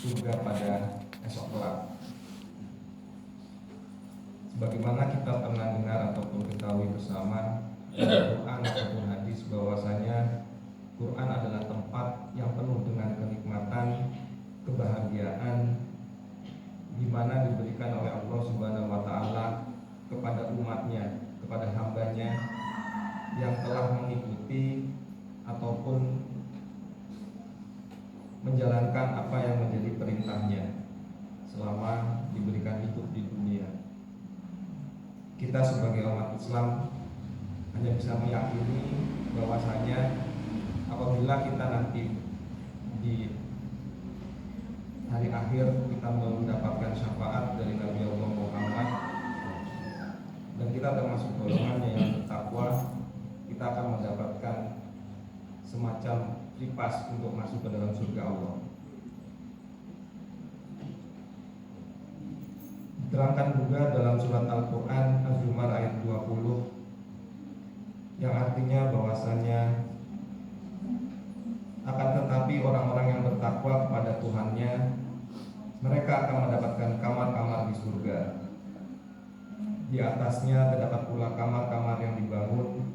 surga pada esok kelak. Sebagaimana kita pernah dengar ataupun ketahui bersama dari Quran ataupun hadis bahwasanya Quran adalah tempat yang penuh dengan kenikmatan, kebahagiaan, di mana diberikan oleh Allah Subhanahu wa taala kepada umatnya, kepada hambanya yang telah mengikuti ataupun menjalankan apa yang menjadi perintahnya selama diberikan hidup di dunia. Kita sebagai umat Islam hanya bisa meyakini bahwasanya apabila kita nanti di hari akhir kita mendapatkan syafaat dari Nabi Allah Muhammad dan kita termasuk golongannya yang bertakwa, kita akan mendapatkan semacam kipas untuk masuk ke dalam surga Allah. Diterangkan juga dalam surat Al-Quran Az-Zumar ayat 20 yang artinya bahwasanya akan tetapi orang-orang yang bertakwa kepada Tuhannya, mereka akan mendapatkan kamar-kamar di surga. Di atasnya terdapat pula kamar-kamar yang dibangun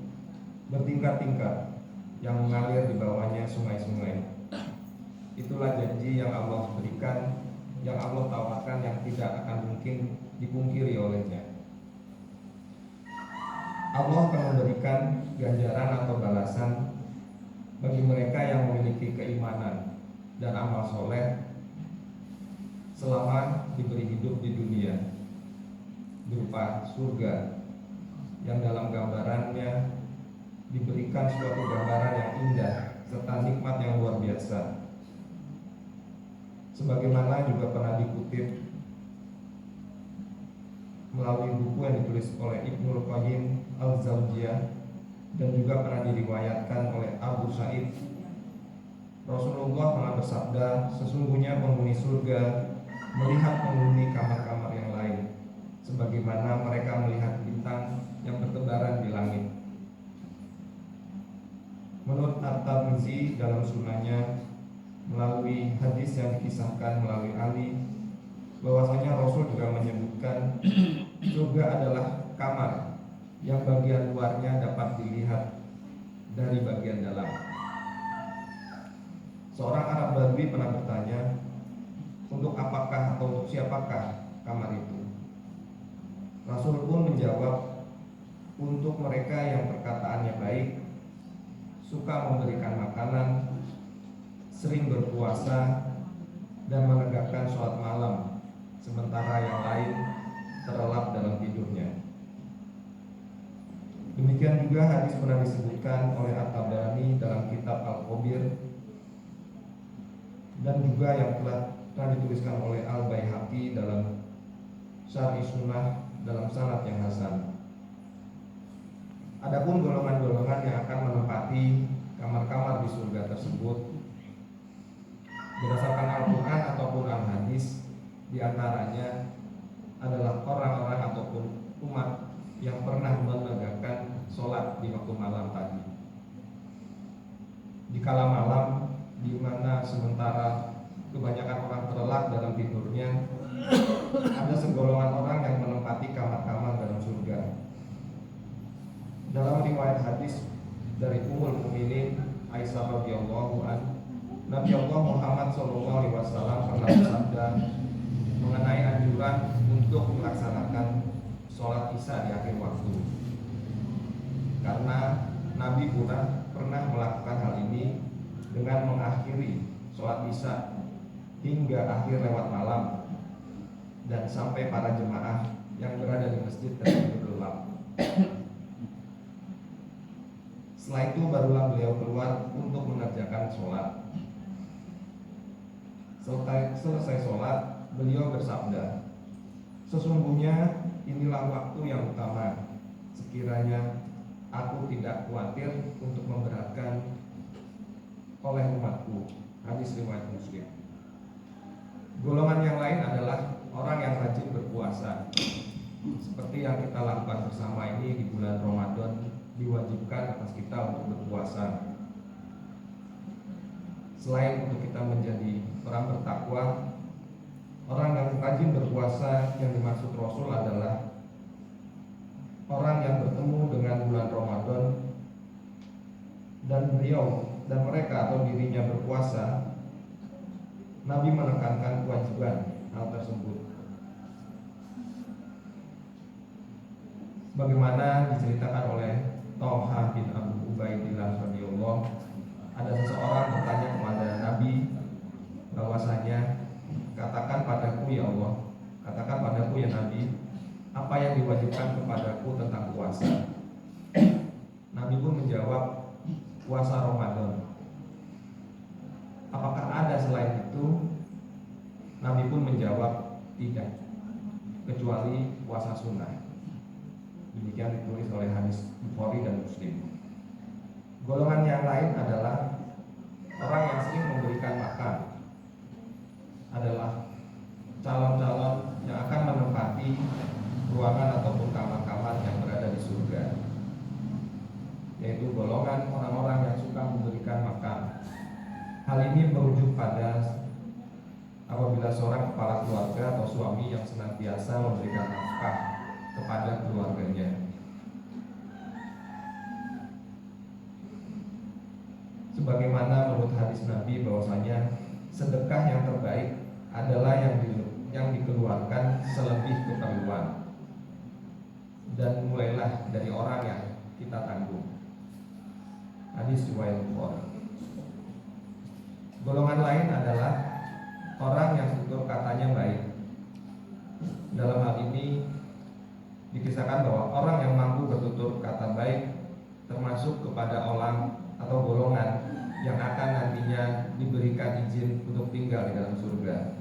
bertingkat-tingkat yang mengalir di bawahnya sungai-sungai. Itulah janji yang Allah berikan, yang Allah tawarkan, yang tidak akan mungkin dipungkiri olehnya. Allah akan memberikan ganjaran atau balasan bagi mereka yang memiliki keimanan dan amal soleh selama diberi hidup di dunia, berupa surga yang dalam gambarannya diberikan suatu gambaran yang indah serta nikmat yang luar biasa. Sebagaimana juga pernah dikutip melalui buku yang ditulis oleh Ibnul Qayyim Al-Zawjiyah dan juga pernah diriwayatkan oleh Abu Sa'id, Rasulullah pernah bersabda, sesungguhnya penghuni surga melihat penghuni kamar-kamar yang lain sebagaimana mereka melihat bintang yang bertebaran di langit. Menurut At-Tirmidzi dalam sunahnya melalui hadis yang dikisahkan melalui Ali, bahwasanya Rasul juga menyebutkan surga adalah kamar yang bagian luarnya dapat dilihat dari bagian dalam. Seorang Arab Badui pernah bertanya, untuk apakah atau untuk siapakah kamar itu? Rasul pun menjawab, untuk mereka yang perkataannya baik, suka memberikan makanan, sering berpuasa, dan menegakkan sholat malam, sementara yang lain terlelap dalam tidurnya. Demikian juga hadis pernah disebutkan oleh At-Tabarani dalam kitab Al-Kabir dan juga yang telah dituliskan oleh Al-Baihaqi dalam Syarh Sunnah dalam sanad yang hasan. Adapun golongan-golongan yang akan menempati kamar-kamar di surga tersebut berdasarkan Al-Quran ataupun Al-Hadis, diantaranya adalah orang-orang ataupun umat yang pernah menegakkan sholat di waktu malam tadi. Di kala malam, di mana sementara kebanyakan orang terlelap dalam tidurnya, ada segolongan orang yang menempati kamar-kamar dalam surga. Dalam riwayat hadis dari Ummul Mukminin Aisyah radhiyallahu anha, Nabi Allah Muhammad SAW pernah bersabda mengenai anjuran untuk melaksanakan sholat isya di akhir waktu. Karena Nabi pernah melakukan hal ini dengan mengakhiri sholat isya hingga akhir lewat malam dan sampai para jemaah yang berada di masjid tertidur gelap. Setelah itu barulah beliau keluar untuk mengerjakan sholat. Selesai sholat, beliau bersabda, sesungguhnya inilah waktu yang utama. Sekiranya aku tidak khawatir untuk memberatkan oleh umatku. Hadis riwayat Muslim. Golongan yang lain adalah orang yang rajin berpuasa. Seperti yang kita lakukan bersama ini di bulan Ramadan, diwajibkan atas kita untuk berpuasa. Selain untuk kita menjadi orang bertakwa, rajin berpuasa yang dimaksud Rasul adalah orang yang bertemu dengan bulan Ramadan dan mereka atau dirinya berpuasa. Nabi menekankan kewajiban hal tersebut. Bagaimana diceritakan oleh Thalhah bin Abu Ubaidillah radhiyallahu, ada seseorang bertanya kepada Nabi bahwasanya, katakan padaku ya Allah, katakan padaku ya Nabi, apa yang diwajibkan kepadaku tentang puasa? Nabi pun menjawab, puasa Ramadan. Apakah ada selain itu? Nabi pun menjawab, tidak, kecuali puasa sunnah. Demikian ditulis oleh hadis Bukhari dan Muslim. Golongan yang lain adalah orang yang sering memberikan makan, adalah calon-calon yang akan menempati ruangan ataupun kamar-kamar yang berada di surga, yaitu golongan orang-orang yang suka memberikan makan. Hal ini merujuk pada apabila seorang kepala keluarga atau suami yang senantiasa memberikan nafkah kepada keluarganya. Sebagaimana menurut hadis Nabi bahwasanya sedekah yang terbaik adalah yang dikeluarkan selebih keperluan, dan mulailah dari orang yang kita tanggung. Hadis riwayat Bukhari. Golongan lain adalah orang yang tutur katanya baik. Dalam hal ini dikisahkan bahwa orang yang mampu bertutur kata baik termasuk kepada orang atau golongan yang akan nantinya diberikan izin untuk tinggal di dalam surga.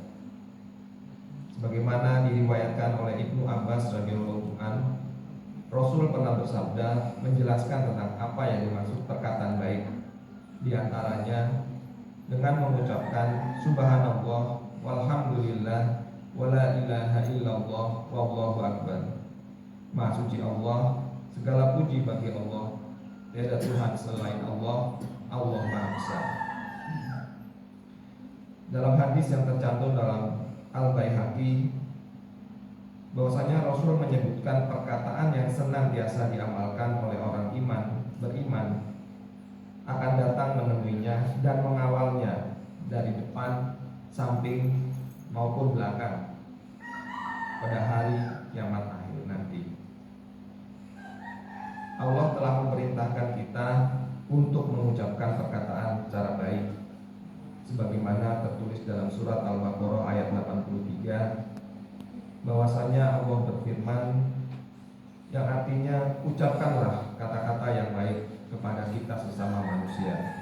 Sebagaimana diriwayatkan oleh Ibnu Abbas radhiyallahu anhu, Rasul pernah bersabda menjelaskan tentang apa yang dimaksud perkataan baik. Di antaranya dengan mengucapkan subhanallah walhamdulillah wala ilaha illallah wallahu akbar. Maha suci Allah, segala puji bagi Allah, tiada Tuhan selain Allah, Allah Maha Besar. Dalam hadis yang tercantum dalam Al-Baihaqi, bahwasanya Rasul menyebutkan perkataan yang senantiasa diamalkan oleh orang beriman akan datang menemuinya dan mengawalnya dari depan, samping maupun belakang pada hari kiamat akhir nanti. Allah telah memerintahkan kita untuk mengucapkan perkataan secara baik, sebagaimana tertulis dalam surat Al-Baqarah ayat 83, bahwasanya Allah berfirman yang artinya ucapkanlah kata-kata yang baik kepada kita sesama manusia.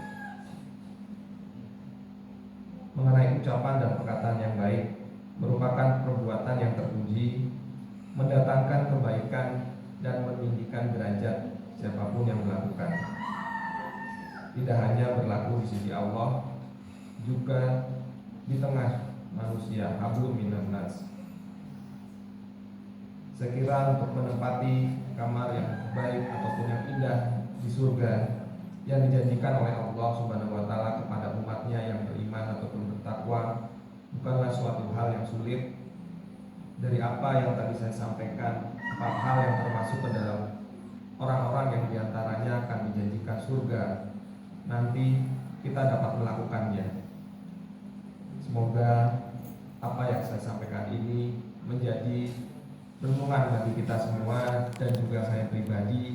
Mengenai ucapan dan perkataan yang baik merupakan perbuatan yang terpuji, mendatangkan kebaikan dan meninggikan derajat siapapun yang melakukan. Tidak hanya berlaku di sisi Allah, juga di tengah manusia, hablum minan nas. Saya kira untuk menempati kamar yang baik ataupun yang indah di surga yang dijanjikan oleh Allah Subhanahu wa taala kepada umatnya yang beriman ataupun bertakwa bukanlah suatu hal yang sulit. Dari apa yang tadi saya sampaikan, 4 hal yang termasuk ke dalam orang-orang yang diantaranya akan dijanjikan surga, nanti kita dapat melakukannya. Semoga apa yang saya sampaikan ini menjadi renungan bagi kita semua dan juga saya pribadi,